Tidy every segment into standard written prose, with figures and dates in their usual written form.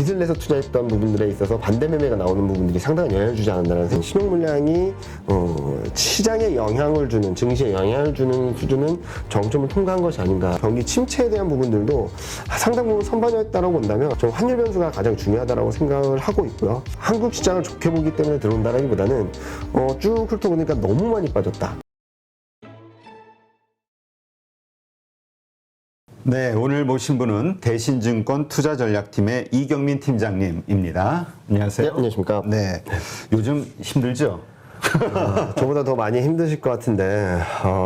빚을 내서 투자했던 부분들에 있어서 반대 매매가 나오는 부분들이 상당한 영향을 주지 않는다는 생각. 신용 물량이 시장에 영향을 주는, 증시에 영향을 주는 수준은 정점을 통과한 것이 아닌가. 경기 침체에 대한 부분들도 상당 부분 선반영했다고 본다면 좀 환율 변수가 가장 중요하다고 생각을 하고 있고요. 한국 시장을 좋게 보기 때문에 들어온다라기보다는 쭉 훑어보니까 너무 많이 빠졌다. 네, 오늘 모신 분은 대신증권 투자전략팀의 이경민 팀장님입니다. 안녕하세요. 네, 안녕하십니까. 네, 요즘 힘들죠? 저보다 더 많이 힘드실 것 같은데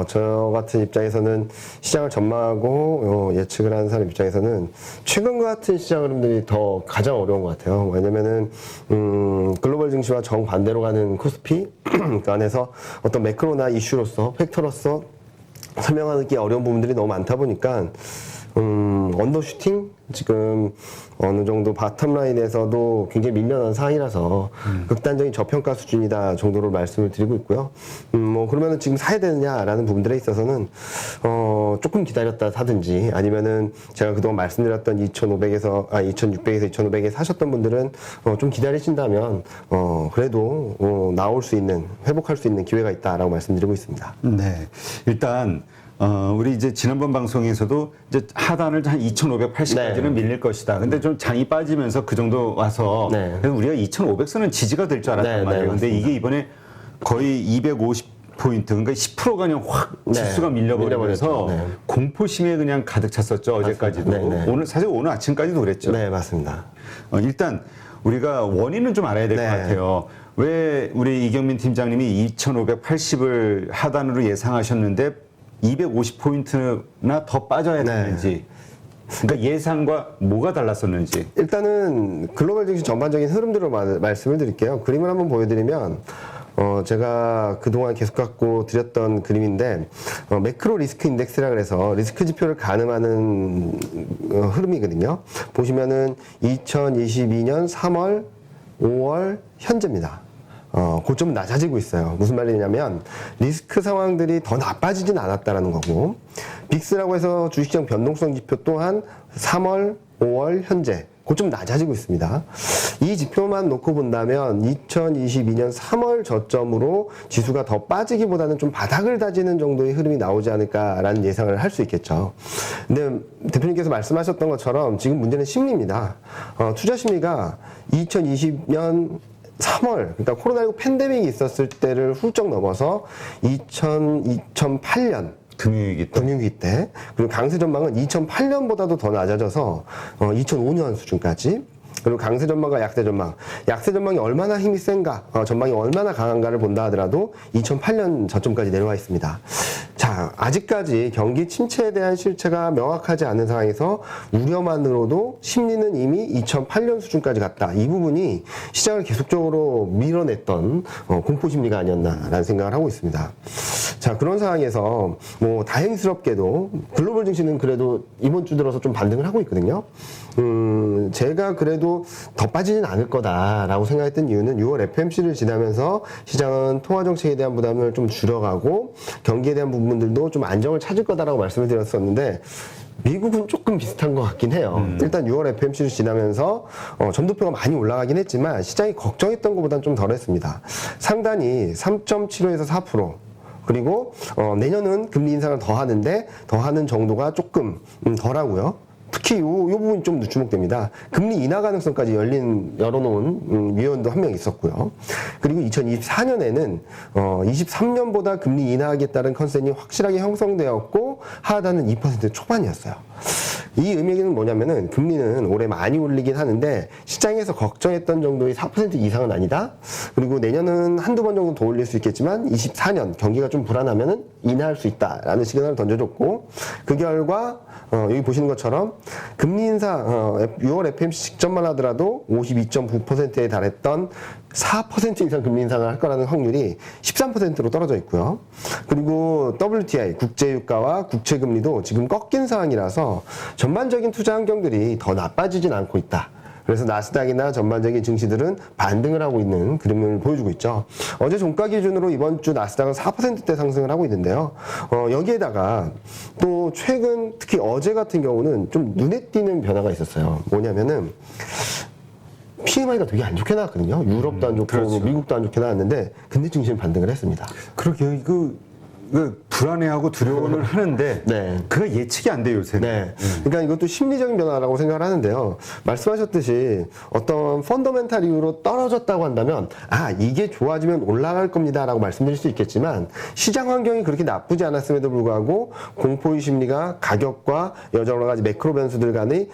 저 같은 입장에서는 시장을 전망하고 예측을 하는 사람 입장에서는 최근과 같은 시장 흐름들이 더 가장 어려운 것 같아요. 왜냐면은 글로벌 증시와 정반대로 가는 코스피 그 안에서 어떤 매크로나 이슈로서 팩터로서 설명하기 어려운 부분들이 너무 많다 보니까 언더슈팅 지금 어느 정도 바텀라인에서도 굉장히 밀려난 상황이라서 극단적인 저평가 수준이다 정도로 말씀을 드리고 있고요. 뭐 그러면은 지금 사야 되느냐라는 부분들에 있어서는 조금 기다렸다 사든지 아니면은 제가 그동안 말씀드렸던 2,500에서 2,600에서 2,500에 사셨던 분들은 좀 기다리신다면 그래도 나올 수 있는 회복할 수 있는 기회가 있다라고 말씀드리고 있습니다. 네, 일단 우리 이제 지난번 방송에서도 이제 하단을 한 2,580까지는 네. 밀릴 것이다. 근데 좀 장이 빠지면서 그 정도 와서 네. 그래서 우리가 2,500선은 지지가 될 줄 알았단 네, 말이에요. 네, 근데 맞습니다. 이게 이번에 거의 250포인트, 그러니까 10%가 그냥 확 지수가 밀려버리면서 밀려버렸죠. 네. 공포심에 그냥 가득 찼었죠. 어제까지도. 네, 네. 사실 오늘 아침까지도 그랬죠. 네, 맞습니다. 일단 우리가 원인은 좀 알아야 될 것 네. 같아요. 왜 우리 이경민 팀장님이 2,580을 하단으로 예상하셨는데 250포인트나 더 빠져야 되는지, 그러니까 예상과 뭐가 달랐었는지. 일단은 글로벌 증시 전반적인 흐름들을 말씀을 드릴게요. 그림을 한번 보여드리면 제가 그동안 계속 갖고 드렸던 그림인데 매크로 리스크 인덱스라 그래서 리스크 지표를 가늠하는 흐름이거든요. 보시면은 2022년 3월, 5월 현재입니다. 고점은 낮아지고 있어요. 무슨 말이냐면 리스크 상황들이 더 나빠지진 않았다라는 거고, 빅스라고 해서 주식시장 변동성 지표 또한 3월, 5월 현재 고점 낮아지고 있습니다. 이 지표만 놓고 본다면 2022년 3월 저점으로 지수가 더 빠지기보다는 좀 바닥을 다지는 정도의 흐름이 나오지 않을까라는 예상을 할 수 있겠죠. 근데 대표님께서 말씀하셨던 것처럼 지금 문제는 심리입니다. 투자 심리가 2020년 3월, 그러니까 코로나19 팬데믹이 있었을 때를 훌쩍 넘어서 2008년 금융위기 때, 그리고 강세 전망은 2008년보다도 더 낮아져서 2005년 수준까지, 그리고 강세 전망과 약세 전망, 약세 전망이 얼마나 힘이 센가, 전망이 얼마나 강한가를 본다 하더라도 2008년 저점까지 내려와 있습니다. 자, 아직까지 경기 침체에 대한 실체가 명확하지 않은 상황에서 우려만으로도 심리는 이미 2008년 수준까지 갔다. 이 부분이 시장을 계속적으로 밀어냈던 공포 심리가 아니었나라는 생각을 하고 있습니다. 자, 그런 상황에서 뭐 다행스럽게도 글로벌 증시는 그래도 이번 주 들어서 좀 반등을 하고 있거든요. 제가 그래도 더 빠지진 않을 거다라고 생각했던 이유는 6월 FMC를 지나면서 시장은 통화 정책에 대한 부담을 좀 줄여가고 경기에 대한 부분들도 좀 안정을 찾을 거다라고 말씀을 드렸었는데, 미국은 조금 비슷한 것 같긴 해요. 일단 6월 FMC를 지나면서 점도표가 많이 올라가긴 했지만 시장이 걱정했던 것보다는 좀 덜했습니다. 상단이 3.75에서 4%, 그리고 내년은 금리 인상을 더 하는데 더 하는 정도가 조금 덜하고요. 특히 요 부분이 좀 주목됩니다. 금리 인하 가능성까지 열어놓은 위원도 한 명 있었고요. 그리고 2024년에는 23년보다 금리 인하하겠다는 컨센이 확실하게 형성되었고 하단은 2% 초반이었어요. 이 의미는 뭐냐면은 금리는 올해 많이 올리긴 하는데 시장에서 걱정했던 정도의 4% 이상은 아니다. 그리고 내년은 한두 번 정도 더 올릴 수 있겠지만 24년 경기가 좀 불안하면은 인하할 수 있다라는 시그널을 던져줬고, 그 결과 여기 보시는 것처럼 금리 인사 6월 FMC 직전만 하더라도 52.9%에 달했던 4% 이상 금리 인상을 할 거라는 확률이 13%로 떨어져 있고요. 그리고 WTI 국제유가와 국채금리도 지금 꺾인 상황이라서 전반적인 투자 환경들이 더 나빠지진 않고 있다. 그래서 나스닥이나 전반적인 증시들은 반등을 하고 있는 그림을 보여주고 있죠. 어제 종가 기준으로 이번 주 나스닥은 4%대 상승을 하고 있는데요. 여기에다가 또 최근 특히 어제 같은 경우는 좀 눈에 띄는 변화가 있었어요. 뭐냐면은 PMI가 되게 안 좋게 나왔거든요. 유럽도 안 좋고 그렇죠. 미국도 안 좋게 나왔는데 근데 증시는 반등을 했습니다. 그러게요. 불안해하고 두려워는 하는데 네. 그가 예측이 안 돼요, 요새는. 네. 그러니까 이것도 심리적인 변화라고 생각을 하는데요. 말씀하셨듯이 어떤 펀더멘탈 이유로 떨어졌다고 한다면 이게 좋아지면 올라갈 겁니다라고 말씀드릴 수 있겠지만 시장 환경이 그렇게 나쁘지 않았음에도 불구하고 공포의 심리가 가격과 여러 가지 매크로 변수들 간의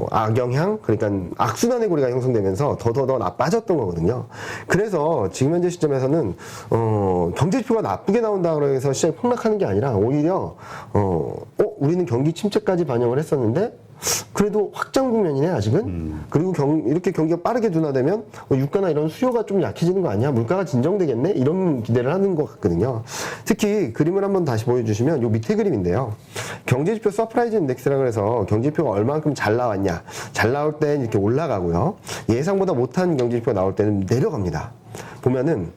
악영향, 그러니까 악순환의 고리가 형성되면서 더 나빠졌던 거거든요. 그래서 지금 현재 시점에서는 경제 지표가 나쁘게 나온다 그래서 시장이 폭락하는 게 아니라 오히려 우리는 경기 침체까지 반영을 했었는데 그래도 확장 국면이네 아직은. 그리고 이렇게 경기가 빠르게 둔화되면 유가나 이런 수요가 좀 약해지는 거 아니야? 물가가 진정되겠네? 이런 기대를 하는 것 같거든요. 특히 그림을 한번 다시 보여주시면 요 밑에 그림인데요. 경제지표 서프라이즈 인덱스라고 해서 경제지표가 얼만큼 잘 나왔냐. 잘 나올 땐 이렇게 올라가고요. 예상보다 못한 경제지표가 나올 때는 내려갑니다. 보면은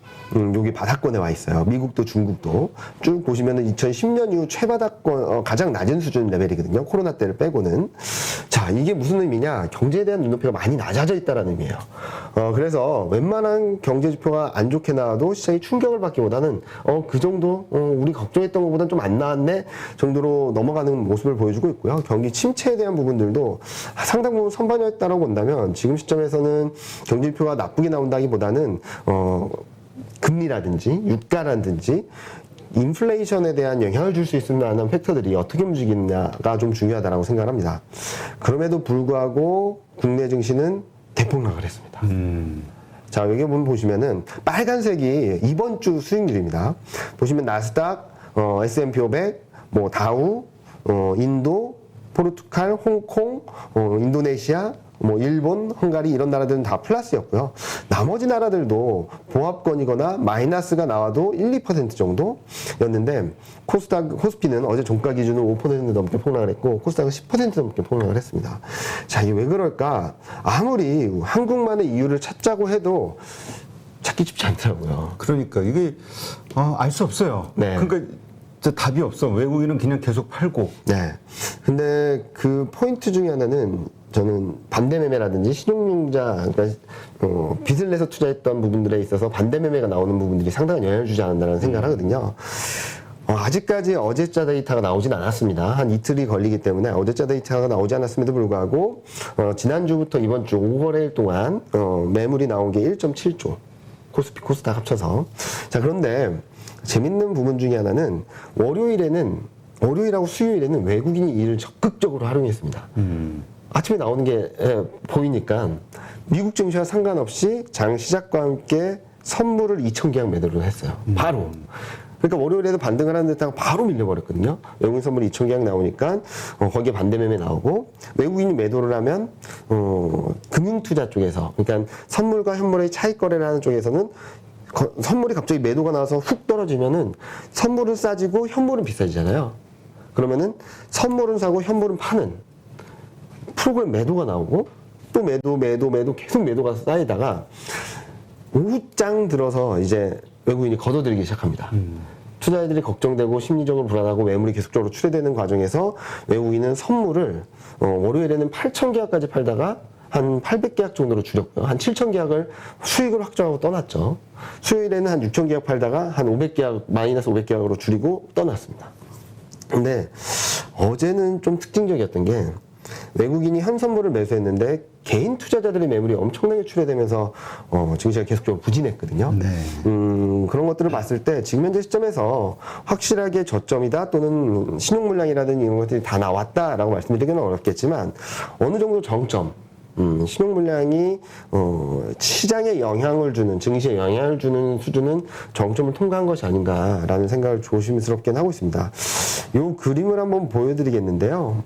여기 바닥권에 와 있어요. 미국도 중국도 쭉 보시면은 2010년 이후 최바닥권 가장 낮은 수준 레벨이거든요. 코로나 때를 빼고는. 자, 이게 무슨 의미냐? 경제에 대한 눈높이가 많이 낮아져 있다는 의미예요. 그래서 웬만한 경제 지표가 안 좋게 나와도 시장이 충격을 받기보다는 그 정도 우리 걱정했던 것보다는 좀 안 나왔네 정도로 넘어가는 모습을 보여주고 있고요. 경기 침체에 대한 부분들도 상당 부분 선반영했다라고 본다면 지금 시점에서는 경제 지표가 나쁘게 나온다기보다는 금리라든지 유가라든지 인플레이션에 대한 영향을 줄 수 있을 만한 팩터들이 어떻게 움직이느냐가 좀 중요하다고 생각합니다. 그럼에도 불구하고 국내 증시는 대폭락을 했습니다. 자, 여기 보시면은 빨간색이 이번 주 수익률입니다. 보시면 나스닥, S&P 500, 뭐 다우, 인도, 포르투갈, 홍콩, 인도네시아, 뭐 일본, 헝가리 이런 나라들은 다 플러스였고요. 나머지 나라들도 보합권이거나 마이너스가 나와도 1, 2% 정도였는데 코스피는 어제 종가 기준으로 5% 넘게 폭락을 했고 코스닥은 10% 넘게 폭락을 했습니다. 자, 이게 왜 그럴까? 아무리 한국만의 이유를 찾자고 해도 찾기 쉽지 않더라고요. 그러니까 이게 알 수 없어요. 네. 그러니까 답이 없어. 외국인은 그냥 계속 팔고. 네. 근데 그 포인트 중에 하나는 저는 반대매매라든지 신용융자, 그러니까 빚을 내서 투자했던 부분들에 있어서 반대매매가 나오는 부분들이 상당한 영향을 주지 않는다는 생각을 하거든요. 아직까지 어제자 데이터가 나오진 않았습니다. 한 이틀이 걸리기 때문에 어제자 데이터가 나오지 않았음에도 불구하고 지난주부터 이번 주 5거래일 동안 매물이 나온 게 1.7조. 코스피, 코스닥 합쳐서. 자, 그런데 재밌는 부분 중에 하나는 월요일하고 수요일에는 외국인이 이를 적극적으로 활용했습니다. 아침에 나오는 게 보이니까 미국 증시와 상관없이 장 시작과 함께 선물을 2,000계약 매도를 했어요. 바로. 그러니까 월요일에도 반등을 하는 듯하고 바로 밀려버렸거든요. 외국인 선물이 2,000계약 나오니까 거기에 반대매매 나오고 외국인이 매도를 하면 금융투자 쪽에서 그러니까 선물과 현물의 차익 거래를 하는 쪽에서는 선물이 갑자기 매도가 나와서 훅 떨어지면은 선물은 싸지고 현물은 비싸지잖아요. 그러면은 선물은 사고 현물은 파는 프로그램 매도가 나오고 또 매도 계속 매도가 쌓이다가 오후장 들어서 이제 외국인이 걷어들이기 시작합니다. 투자자들이 걱정되고 심리적으로 불안하고 매물이 계속적으로 출회되는 과정에서 외국인은 선물을 월요일에는 8,000계약까지 팔다가 한 800계약 정도로 줄였고요. 한 7,000계약을 수익을 확정하고 떠났죠. 수요일에는 한 6,000계약 팔다가 한 500계약, 마이너스 500계약으로 줄이고 떠났습니다. 근데 어제는 좀 특징적이었던 게 외국인이 현 선물을 매수했는데 개인 투자자들의 매물이 엄청나게 출회되면서 증시가 계속적으로 부진했거든요. 네. 그런 것들을 봤을 때 지금 현재 시점에서 확실하게 저점이다 또는 신용 물량이라든지 이런 것들이 다 나왔다라고 말씀드리기는 어렵겠지만 어느 정도 정점 신용 물량이 시장에 영향을 주는 증시에 영향을 주는 수준은 정점을 통과한 것이 아닌가라는 생각을 조심스럽게 하고 있습니다. 요 그림을 한번 보여드리겠는데요.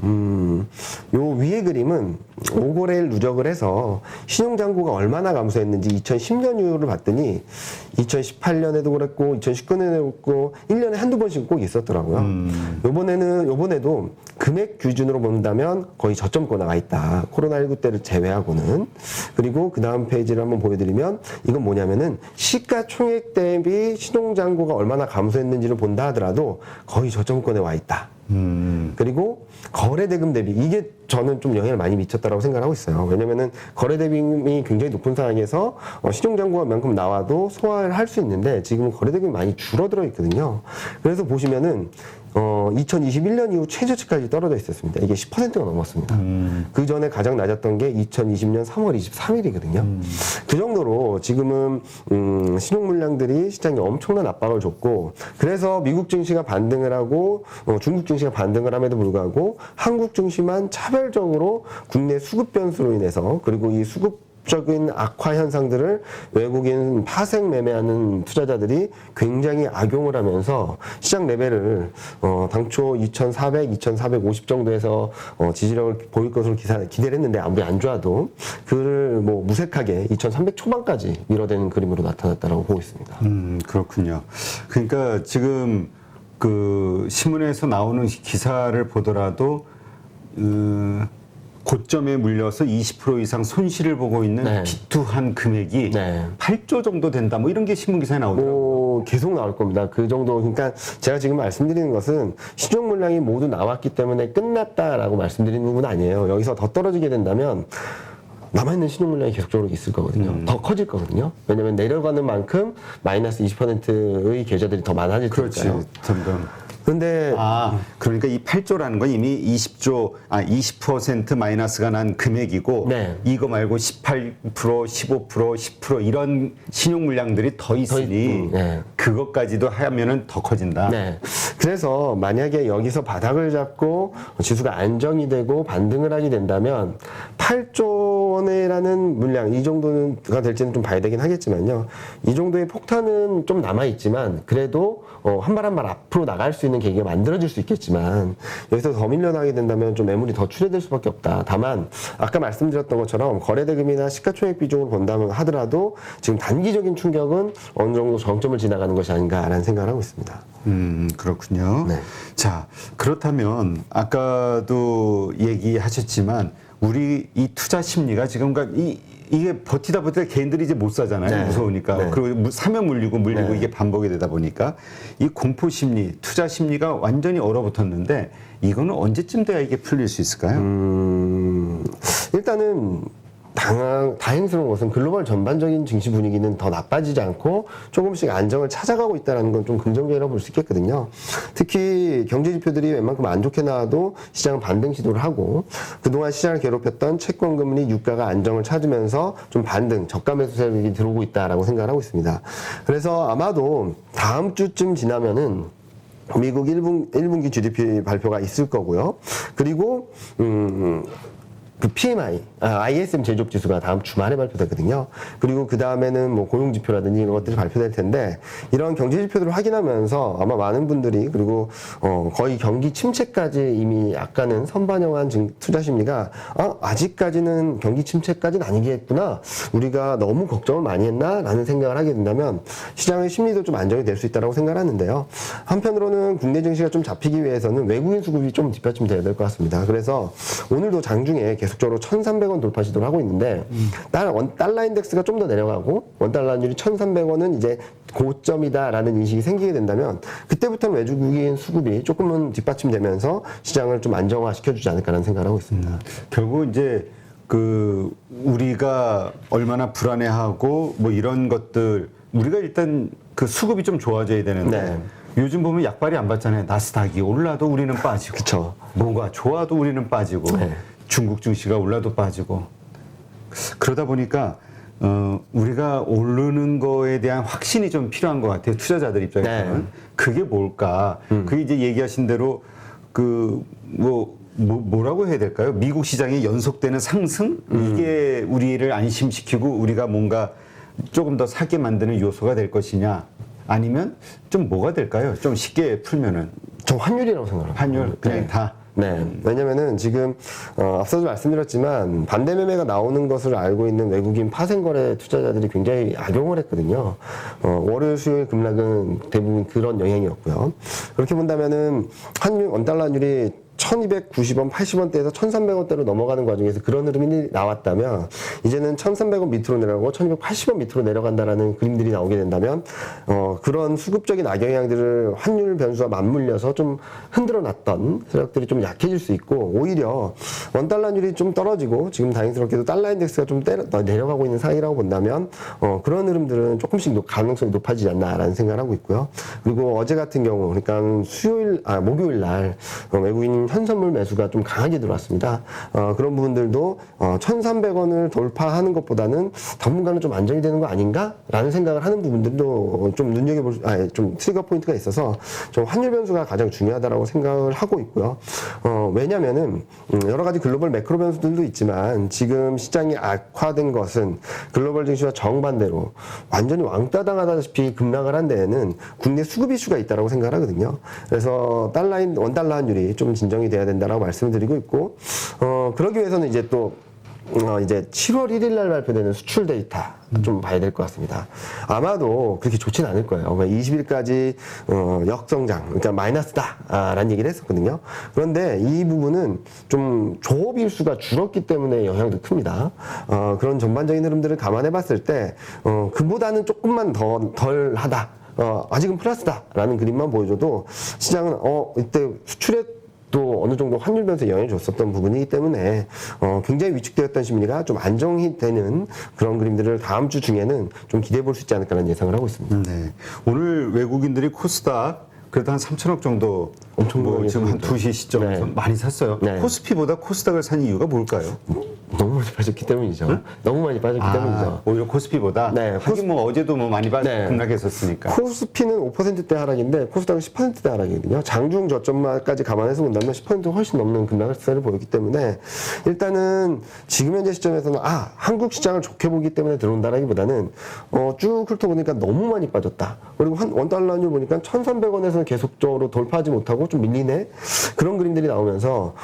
요 위의 그림은 5거래일 누적을 해서 신용잔고가 얼마나 감소했는지 2010년 이후를 봤더니 2018년에도 그랬고 2019년에도 그랬고 1년에 한두 번씩 꼭 있었더라고요. 요번에도 금액 기준으로 본다면 거의 저점권에 와 있다. 코로나19 때를 제외하고는. 그리고 그 다음 페이지를 한번 보여드리면 이건 뭐냐면은 시가총액 대비 신용잔고가 얼마나 감소했는지를 본다 하더라도 거의 저점권에 와 있다. 그리고 거래 대금 대비 이게 저는 좀 영향을 많이 미쳤다라고 생각하고 있어요. 왜냐면은 거래 대금이 굉장히 높은 상황에서 시중 잔고만큼 나와도 소화를 할 수 있는데 지금 거래 대금이 많이 줄어들어 있거든요. 그래서 보시면은 2021년 이후 최저치까지 떨어져 있었습니다. 이게 10%가 넘었습니다. 그 전에 가장 낮았던 게 2020년 3월 23일이거든요. 그 정도로 지금은 신용 물량들이 시장에 엄청난 압박을 줬고, 그래서 미국 증시가 반등을 하고 중국 증시가 반등을 함에도 불구하고 한국 증시만 차별적으로 국내 수급 변수로 인해서, 그리고 이 수급적인 악화 현상들을 외국인 파생 매매하는 투자자들이 굉장히 악용을 하면서 시장 레벨을 당초 2,400, 2,450 정도에서 지지력을 보일 것으로 기대를 했는데 아무리 안 좋아도 그를 뭐 무색하게 2,300 초반까지 밀어대는 그림으로 나타났다라고 보고 있습니다. 그렇군요. 그러니까 지금 그 신문에서 나오는 기사를 보더라도 고점에 물려서 20% 이상 손실을 보고 있는 네. 비투한 금액이 네. 8조 정도 된다. 뭐 이런 게 신문 기사에 나오더라고요. 계속 나올 겁니다. 그 정도. 그러니까 제가 지금 말씀드리는 것은 시중 물량이 모두 나왔기 때문에 끝났다라고 말씀드리는 건 아니에요. 여기서 더 떨어지게 된다면 남아있는 신용 물량이 계속적으로 있을 거거든요. 더 커질 거거든요. 왜냐하면 내려가는 만큼 마이너스 20%의 계좌들이 더 많아질 그렇지. 테니까요. 점점. 근데 그러니까 이 8조라는 건 이미 20% 마이너스가 난 금액이고 네. 이거 말고 18%, 15%, 10% 이런 신용 물량들이 더 있으니 네. 그것까지도 하면은 더 커진다. 네. 그래서 만약에 여기서 바닥을 잡고 지수가 안정이 되고 반등을 하게 된다면 8조 원이라는 물량, 이 정도가 될지는 좀 봐야 되긴 하겠지만요. 이 정도의 폭탄은 좀 남아있지만 그래도 한 발 한 발 앞으로 나갈 수 있는 계기가 만들어질 수 있겠지만 여기서 더 밀려나게 된다면 좀 매물이 더 출회될 수밖에 없다. 다만 아까 말씀드렸던 것처럼 거래대금이나 시가총액 비중을 본다면 하더라도 지금 단기적인 충격은 어느 정도 정점을 지나가는 것이 아닌가라는 생각을 하고 있습니다. 그렇군요. 네. 자, 그렇다면 아까도 얘기하셨지만 우리 이 투자 심리가 지금 이게 버티다 개인들이 이제 못 사잖아요. 네. 무서우니까. 네. 그리고 사면 물리고 네. 이게 반복이 되다 보니까 이 공포 심리, 투자 심리가 완전히 얼어붙었는데 이거는 언제쯤 돼야 이게 풀릴 수 있을까요? 일단은 다행스러운 것은 글로벌 전반적인 증시 분위기는 더 나빠지지 않고 조금씩 안정을 찾아가고 있다는 건 좀 긍정적이라고 볼 수 있겠거든요. 특히 경제 지표들이 웬만큼 안 좋게 나와도 시장은 반등 시도를 하고 그동안 시장을 괴롭혔던 채권 금리 유가가 안정을 찾으면서 좀 반등, 저가 매수 세력이 들어오고 있다라고 생각을 하고 있습니다. 그래서 아마도 다음 주쯤 지나면은 미국 1분기 GDP 발표가 있을 거고요. 그리고 그 PMI, ISM 제조업 지수가 다음 주말에 발표되거든요. 그리고 그 다음에는 뭐 고용 지표라든지 이런 것들이 발표될 텐데 이런 경제 지표들을 확인하면서 아마 많은 분들이 그리고 거의 경기 침체까지 이미 약간은 선반영한 투자 심리가 아직까지는 경기 침체까지는 아니겠구나. 우리가 너무 걱정을 많이 했나라는 생각을 하게 된다면 시장의 심리도 좀 안정이 될 수 있다고 생각을 하는데요. 한편으로는 국내 증시가 좀 잡히기 위해서는 외국인 수급이 좀 뒷받침돼야 될 것 같습니다. 그래서 오늘도 장중에 계속적으로 1,300원 돌파 시도를 하고 있는데 달러 인덱스가 좀 더 내려가고 원달러율이 1,300원은 이제 고점이다라는 인식이 생기게 된다면 그때부터는 외국인 수급이 조금은 뒷받침되면서 시장을 좀 안정화 시켜주지 않을까라는 생각을 하고 있습니다. 결국 이제 우리가 얼마나 불안해하고 뭐 이런 것들 우리가 일단 그 수급이 좀 좋아져야 되는데 네. 요즘 보면 약발이 안 받잖아요. 나스닥이 올라도 우리는 빠지고 그쵸. 뭐가 좋아도 우리는 빠지고 네. 중국 증시가 올라도 빠지고 그러다 보니까 우리가 오르는 거에 대한 확신이 좀 필요한 것 같아요. 투자자들 입장에서는. 네. 그게 뭘까? 그게 이제 얘기하신 대로 뭐라고 해야 될까요? 미국 시장의 연속되는 상승? 이게 우리를 안심시키고 우리가 뭔가 조금 더 사게 만드는 요소가 될 것이냐? 아니면 좀 뭐가 될까요? 좀 쉽게 풀면은. 저 환율이라고 생각합니다. 환율 그냥 네. 다. 네. 왜냐면은 지금, 앞서도 말씀드렸지만 반대 매매가 나오는 것을 알고 있는 외국인 파생거래 투자자들이 굉장히 악용을 했거든요. 월요일, 수요일 급락은 대부분 그런 영향이었고요. 그렇게 본다면은 원달러 환율이 1290원, 80원대에서 1300원대로 넘어가는 과정에서 그런 흐름이 나왔다면 이제는 1300원 밑으로 내려가고 1280원 밑으로 내려간다라는 그림들이 나오게 된다면 그런 수급적인 악영향들을 환율 변수와 맞물려서 좀 흔들어 놨던 세력들이 좀 약해질 수 있고 오히려 원달러율이 좀 떨어지고 지금 다행스럽게도 달러 인덱스가 좀 내려가고 있는 상황이라고 본다면 그런 흐름들은 조금씩 가능성이 높아지지 않나라는 생각을 하고 있고요. 그리고 어제 같은 경우 그러니까 목요일 날 외국인 현선물 매수가 좀 강하게 들어왔습니다. 그런 부분들도 1,300원을 돌파하는 것보다는 당분간은 좀 안정이 되는 거 아닌가라는 생각을 하는 부분들도 좀 좀 트리거 포인트가 있어서 좀 환율 변수가 가장 중요하다라고 생각을 하고 있고요. 왜냐면은 여러 가지 글로벌 매크로 변수들도 있지만 지금 시장이 악화된 것은 글로벌 증시와 정반대로 완전히 왕따 당하다시피 급락을 한 데에는 국내 수급 이슈가 있다라고 생각을 하거든요. 그래서 원달러 환율이 좀 진정이 돼야 된다라고 말씀을 드리고 있고, 그러기 위해서는 이제 또 이제 7월 1일 날 발표되는 수출 데이터 좀 봐야 될 것 같습니다. 아마도 그렇게 좋지는 않을 거예요. 20일까지 역성장, 그러니까 마이너스다라는 얘기를 했었거든요. 그런데 이 부분은 좀 조업 일수가 줄었기 때문에 영향도 큽니다. 그런 전반적인 흐름들을 감안해 봤을 때 그보다는 조금만 덜 하다. 아직은 플러스다라는 그림만 보여줘도 시장은 이때 수출에 또 어느 정도 환율 변수에 영향을 줬었던 부분이기 때문에 굉장히 위축되었던 심리가 좀 안정이 되는 그런 그림들을 다음 주 중에는 좀 기대해 볼 수 있지 않을까라는 예상을 하고 있습니다. 네. 오늘 외국인들이 코스닥 그래도 한 3천억 정도 엄청 지금 한 2시 시점에서 네. 많이 샀어요. 네. 코스피보다 코스닥을 산 이유가 뭘까요? 너무 많이 빠졌기 때문이죠. 너무 많이 빠졌기 때문이죠. 오히려 코스피보다 네, 하긴 뭐 어제도 뭐 많이 네. 급락했었으니까. 코스피는 5%대 하락인데 코스닥은 10%대 하락이거든요. 장중 저점까지 감안해서 본다면 10% 훨씬 넘는 급락세를 보였기 때문에 일단은 지금 현재 시점에서는 한국 시장을 좋게 보기 때문에 들어온다라기보다는 쭉 훑어보니까 너무 많이 빠졌다. 그리고 원달러 환율 보니까 1,300원에서는 계속적으로 돌파하지 못하고 좀 밀리네. 그런 그림들이 나오면서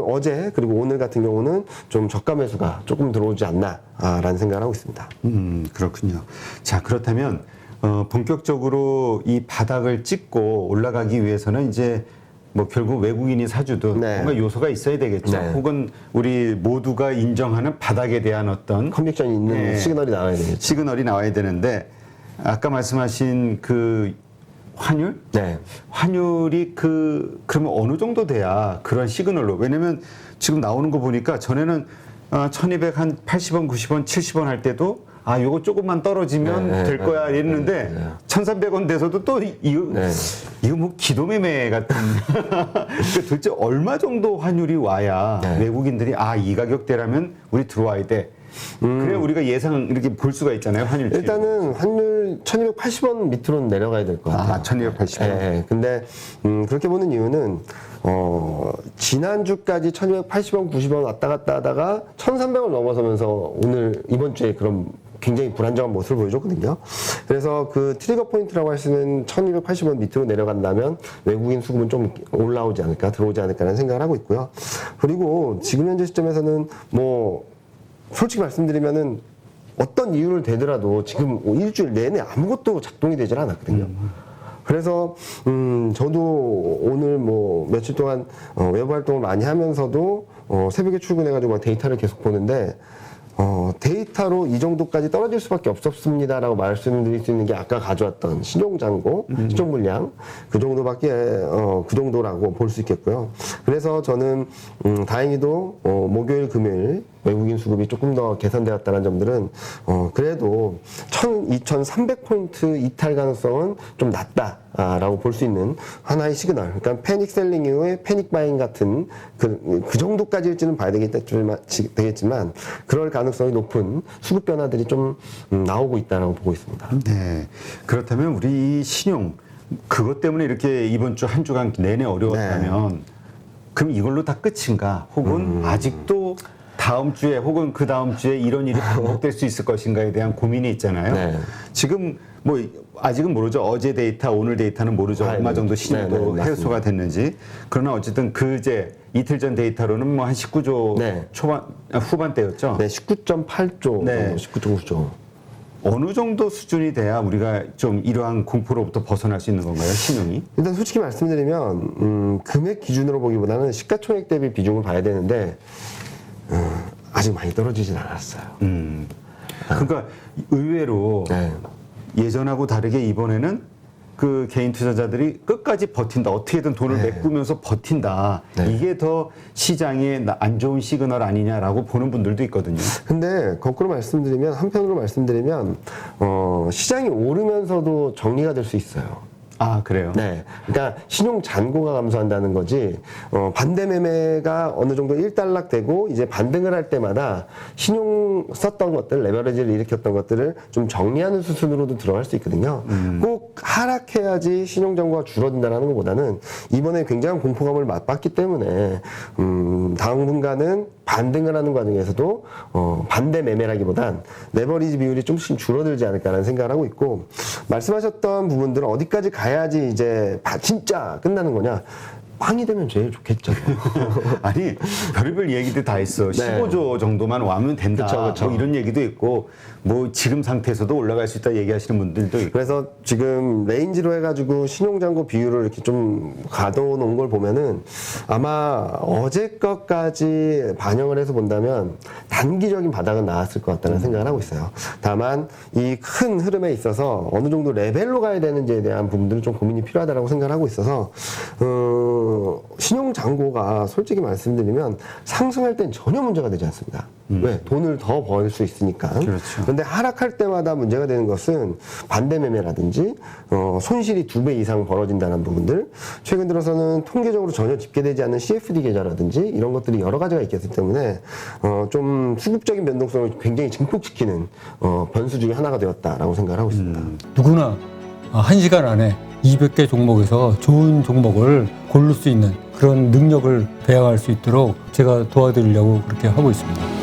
어제 그리고 오늘 같은 경우는 좀 저가 매수가 조금 들어오지 않나라는 생각을 하고 있습니다. 그렇군요. 자, 그렇다면 본격적으로 이 바닥을 찍고 올라가기 위해서는 이제 뭐 결국 외국인이 사주든 네. 뭔가 요소가 있어야 되겠죠. 네. 혹은 우리 모두가 인정하는 바닥에 대한 어떤 컨빅션이 있는 네. 시그널이 나와야 되겠죠. 시그널이 나와야 되는데 아까 말씀하신 그 환율? 네. 환율이 그러면 어느 정도 돼야 그런 시그널로, 왜냐면 지금 나오는 거 보니까 전에는 1200 한 80원, 90원, 70원 할 때도 요거 조금만 떨어지면 네, 될 거야 이랬는데 1300원 돼서도 또 이거 뭐 기도매매 같은 그러니까 도대체 얼마 정도 환율이 와야 외국인들이 이 가격대라면 우리 들어와야 돼. 그래야 우리가 예상 이렇게 볼 수가 있잖아요, 환율. 일단은 환율 1280원 밑으로는 내려가야 될 것 같아요. 1280원. 네, 근데 그렇게 보는 이유는 지난주까지 1280원, 90원 왔다 갔다 하다가 1300원 넘어서면서 이번 주에 그런 굉장히 불안정한 모습을 보여줬거든요. 그래서 그 트리거 포인트라고 할 수 있는 1280원 밑으로 내려간다면 외국인 수급은 좀 들어오지 않을까라는 생각을 하고 있고요. 그리고 지금 현재 시점에서는 솔직히 말씀드리면은 어떤 이유를 대더라도 지금 일주일 내내 아무것도 작동이 되질 않았거든요. 그래서 저도 오늘 며칠 동안 외부 활동을 많이 하면서도 새벽에 출근해가지고 데이터를 계속 보는데 데이터로 이 정도까지 떨어질 수밖에 없었습니다라고 말씀드릴 수 있는 게 아까 가져왔던 신용잔고, 시총 물량 그 정도밖에 그 정도라고 볼 수 있겠고요. 그래서 저는 다행히도 목요일, 금요일 외국인 수급이 조금 더 개선되었다는 점들은 그래도 2,300포인트 이탈 가능성은 좀 낮다라고 볼 수 있는 하나의 시그널. 그러니까 패닉 셀링 이후에 패닉 바잉 같은 그 정도까지일지는 봐야 되겠지만 그럴 가능성이 높은 수급 변화들이 좀 나오고 있다라고 보고 있습니다. 네. 그렇다면 우리 이 신용 그것 때문에 이렇게 이번 주 한 주간 내내 어려웠다면 그럼 이걸로 다 끝인가? 혹은 아직도 다음 주에 혹은 그 다음 주에 이런 일이 반복될 수 있을 것인가에 대한 고민이 있잖아요. 네. 지금 아직은 모르죠. 어제 데이터, 오늘 데이터는 모르죠. 얼마 정도 신용도 해소가 됐는지. 그러나 어쨌든 그제 이틀 전 데이터로는 한 19조 초반 후반대였죠. 네, 19.8조, 네. 19.9조. 어느 정도 수준이 돼야 우리가 좀 이러한 공포로부터 벗어날 수 있는 건가요, 신용이? 일단 솔직히 말씀드리면 금액 기준으로 보기보다는 시가총액 대비 비중을 봐야 되는데 아직 많이 떨어지진 않았어요. 그러니까 의외로 네. 예전하고 다르게 이번에는 그 개인 투자자들이 끝까지 버틴다. 어떻게든 돈을 메꾸면서 버틴다. 네. 이게 더 시장에 안 좋은 시그널 아니냐라고 보는 분들도 있거든요. 근데 거꾸로 말씀드리면, 한편으로 말씀드리면 시장이 오르면서도 정리가 될 수 있어요. 아, 그래요? 네. 그러니까 신용 잔고가 감소한다는 거지, 반대 매매가 어느 정도 일단락되고 이제 반등을 할 때마다 신용 썼던 것들, 레버리지를 일으켰던 것들을 좀 정리하는 수순으로도 들어갈 수 있거든요. 꼭 하락해야지 신용 잔고가 줄어든다는 것보다는 이번에 굉장한 공포감을 맛봤기 때문에, 당분간은 반등을 하는 과정에서도 반대 매매라기보단 레버리지 비율이 조금씩 줄어들지 않을까라는 생각을 하고 있고, 말씀하셨던 부분들은 어디까지 가야지 이제 진짜 끝나는 거냐, 빵이 되면 제일 좋겠죠. 아니, 별의별 얘기들 다 있어. 15조 정도만 와면 된다. 그쵸. 뭐 이런 얘기도 있고, 뭐 지금 상태에서도 올라갈 수 있다 얘기하시는 분들도 있고. 그래서 지금 레인지로 해가지고 신용잔고 비율을 이렇게 좀 가둬놓은 걸 보면은 아마 어제 것까지 반영을 해서 본다면 단기적인 바닥은 나왔을 것 같다는 생각을 하고 있어요. 다만 이 큰 흐름에 있어서 어느 정도 레벨로 가야 되는지에 대한 부분들은 좀 고민이 필요하다고 생각을 하고 있어서, 신용잔고가 솔직히 말씀드리면 상승할 땐 전혀 문제가 되지 않습니다. 왜? 돈을 더 벌 수 있으니까. 그렇죠. 그런데 하락할 때마다 문제가 되는 것은 반대 매매라든지 손실이 2배 이상 벌어진다는 부분들, 최근 들어서는 통계적으로 전혀 집계되지 않는 CFD 계좌라든지 이런 것들이 여러 가지가 있기 때문에 좀 수급적인 변동성을 굉장히 증폭시키는 변수 중에 하나가 되었다라고 생각을 하고 있습니다. 누구나 1시간 안에 200개 종목에서 좋은 종목을 고를 수 있는 그런 능력을 배양할 수 있도록 제가 도와드리려고 그렇게 하고 있습니다.